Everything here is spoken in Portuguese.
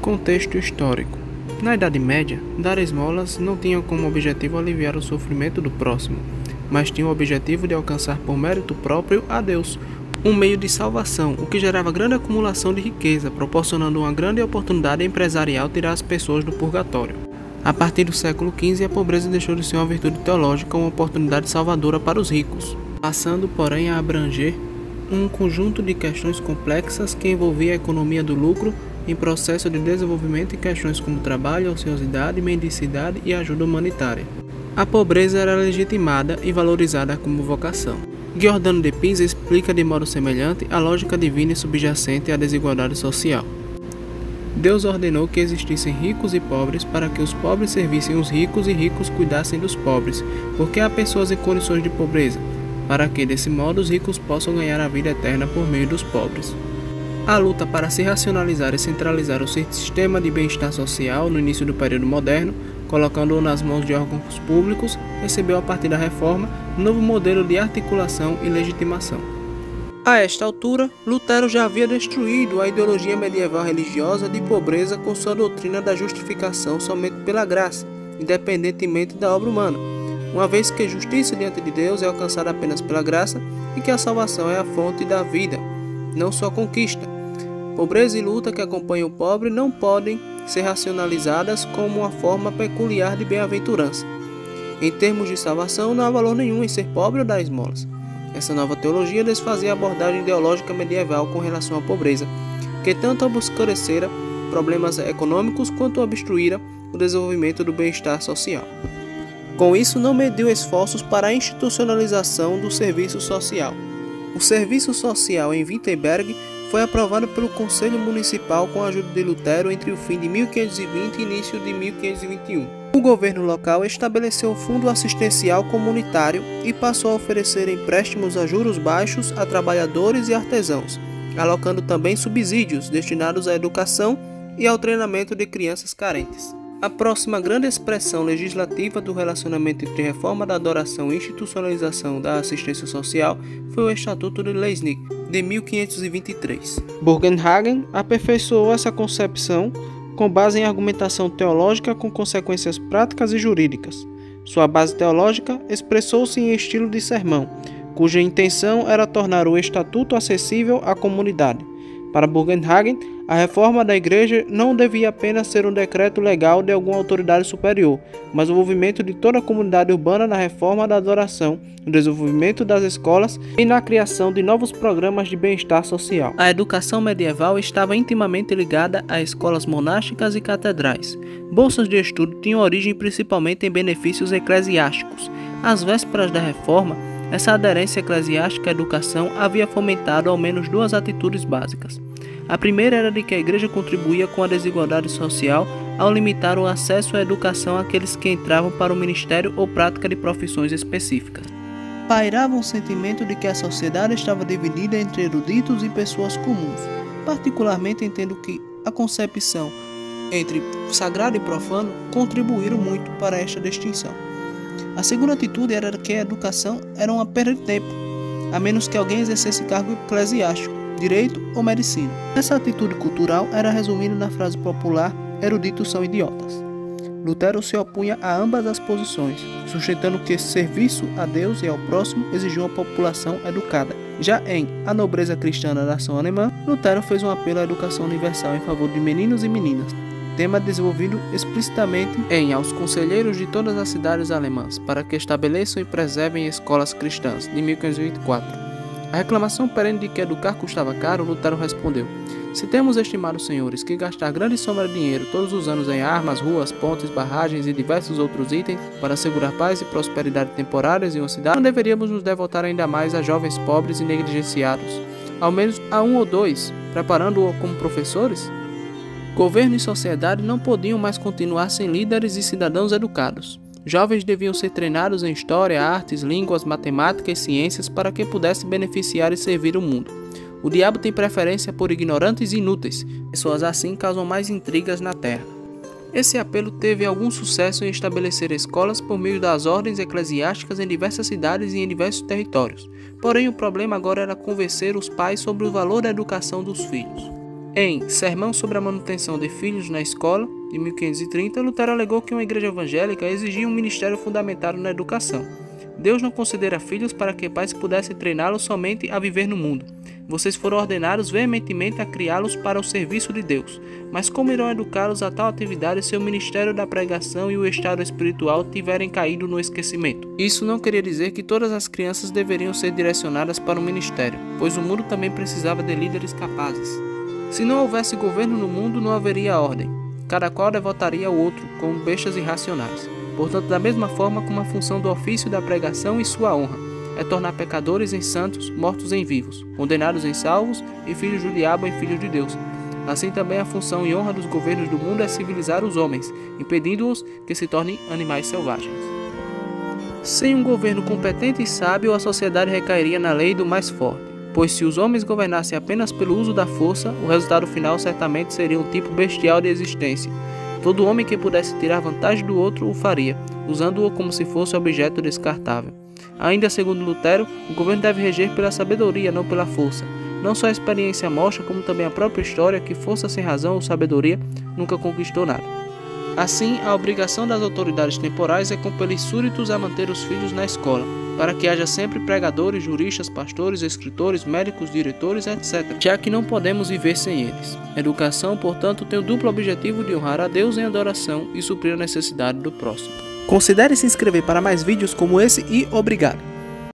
Contexto histórico. Na Idade Média, dar esmolas não tinha como objetivo aliviar o sofrimento do próximo, mas tinha o objetivo de alcançar por mérito próprio a Deus, um meio de salvação, o que gerava grande acumulação de riqueza, proporcionando uma grande oportunidade empresarial tirar as pessoas do purgatório. A partir do século XV, a pobreza deixou de ser uma virtude teológica, uma oportunidade salvadora para os ricos, passando, porém, a abranger um conjunto de questões complexas que envolvia a economia do lucro em processo de desenvolvimento e questões como trabalho, ociosidade, mendicidade e ajuda humanitária. A pobreza era legitimada e valorizada como vocação. Giordano de Pisa explica de modo semelhante a lógica divina e subjacente à desigualdade social. Deus ordenou que existissem ricos e pobres para que os pobres servissem os ricos e ricos cuidassem dos pobres, porque há pessoas em condições de pobreza, para que, desse modo, os ricos possam ganhar a vida eterna por meio dos pobres. A luta para se racionalizar e centralizar o sistema de bem-estar social no início do período moderno, colocando-o nas mãos de órgãos públicos, recebeu a partir da reforma um novo modelo de articulação e legitimação. A esta altura, Lutero já havia destruído a ideologia medieval religiosa de pobreza com sua doutrina da justificação somente pela graça, independentemente da obra humana, uma vez que a justiça diante de Deus é alcançada apenas pela graça e que a salvação é a fonte da vida, não sua conquista. Pobreza e luta que acompanham o pobre não podem ser racionalizadas como uma forma peculiar de bem-aventurança. Em termos de salvação, não há valor nenhum em ser pobre ou dar esmolas. Essa nova teologia desfazia a abordagem ideológica medieval com relação à pobreza, que tanto obscurecera problemas econômicos quanto obstruíra o desenvolvimento do bem-estar social. Com isso, não mediu esforços para a institucionalização do serviço social. O serviço social em Wittenberg foi aprovado pelo Conselho Municipal com a ajuda de Lutero entre o fim de 1520 e início de 1521. O governo local estabeleceu um fundo assistencial comunitário e passou a oferecer empréstimos a juros baixos a trabalhadores e artesãos, alocando também subsídios destinados à educação e ao treinamento de crianças carentes. A próxima grande expressão legislativa do relacionamento entre reforma da adoração e institucionalização da assistência social foi o Estatuto de Leipzig, de 1523. Bugenhagen aperfeiçoou essa concepção com base em argumentação teológica com consequências práticas e jurídicas. Sua base teológica expressou-se em estilo de sermão, cuja intenção era tornar o Estatuto acessível à comunidade. Para Bugenhagen, a reforma da Igreja não devia apenas ser um decreto legal de alguma autoridade superior, mas o envolvimento de toda a comunidade urbana na reforma da adoração, no desenvolvimento das escolas e na criação de novos programas de bem-estar social. A educação medieval estava intimamente ligada a escolas monásticas e catedrais. Bolsas de estudo tinham origem principalmente em benefícios eclesiásticos. Às vésperas da reforma, essa aderência eclesiástica à educação havia fomentado ao menos duas atitudes básicas. A primeira era de que a Igreja contribuía com a desigualdade social ao limitar o acesso à educação àqueles que entravam para o ministério ou prática de profissões específicas. Pairava um sentimento de que a sociedade estava dividida entre eruditos e pessoas comuns. Particularmente entendo que a concepção entre sagrado e profano contribuíram muito para esta distinção. A segunda atitude era que a educação era uma perda de tempo, a menos que alguém exercesse cargo eclesiástico, direito ou medicina. Essa atitude cultural era resumida na frase popular: eruditos são idiotas. Lutero se opunha a ambas as posições, sustentando que esse serviço a Deus e ao próximo exigia uma população educada. Já em A Nobreza Cristã da Nação Alemã, Lutero fez um apelo à educação universal em favor de meninos e meninas, tema desenvolvido explicitamente em Aos Conselheiros de todas as cidades alemãs, para que estabeleçam e preservem escolas cristãs, de 1524. A reclamação perene de que educar custava caro, Lutero respondeu: se temos estimado, senhores, que gastar grande soma de dinheiro todos os anos em armas, ruas, pontes, barragens e diversos outros itens para assegurar paz e prosperidade temporárias em uma cidade, não deveríamos nos devotar ainda mais a jovens pobres e negligenciados, ao menos a um ou dois, preparando-o como professores? Governo e sociedade não podiam mais continuar sem líderes e cidadãos educados. Jovens deviam ser treinados em história, artes, línguas, matemática e ciências para que pudessem beneficiar e servir o mundo. O diabo tem preferência por ignorantes e inúteis. Pessoas assim causam mais intrigas na terra. Esse apelo teve algum sucesso em estabelecer escolas por meio das ordens eclesiásticas em diversas cidades e em diversos territórios. Porém, o problema agora era convencer os pais sobre o valor da educação dos filhos. Em Sermão sobre a Manutenção de Filhos na Escola, de 1530, Lutero alegou que uma igreja evangélica exigia um ministério fundamentado na educação. Deus não considera filhos para que pais pudessem treiná-los somente a viver no mundo. Vocês foram ordenados veementemente a criá-los para o serviço de Deus. Mas como irão educá-los a tal atividade se o ministério da pregação e o estado espiritual tiverem caído no esquecimento? Isso não queria dizer que todas as crianças deveriam ser direcionadas para o ministério, pois o mundo também precisava de líderes capazes. Se não houvesse governo no mundo, não haveria ordem. Cada qual devotaria ao outro, como bestas irracionais. Portanto, da mesma forma como a função do ofício da pregação e sua honra é tornar pecadores em santos, mortos em vivos, condenados em salvos e filhos do diabo em filhos de Deus. Assim também a função e honra dos governos do mundo é civilizar os homens, impedindo-os que se tornem animais selvagens. Sem um governo competente e sábio, a sociedade recairia na lei do mais forte, pois se os homens governassem apenas pelo uso da força, o resultado final certamente seria um tipo bestial de existência. Todo homem que pudesse tirar vantagem do outro o faria, usando-o como se fosse objeto descartável. Ainda segundo Lutero, o governo deve reger pela sabedoria, não pela força. Não só a experiência mostra, como também a própria história, que força sem razão ou sabedoria nunca conquistou nada. Assim, a obrigação das autoridades temporais é compelir súditos a manter os filhos na escola, para que haja sempre pregadores, juristas, pastores, escritores, médicos, diretores, etc., já que não podemos viver sem eles. A educação, portanto, tem o duplo objetivo de honrar a Deus em adoração e suprir a necessidade do próximo. Considere se inscrever para mais vídeos como esse e obrigado!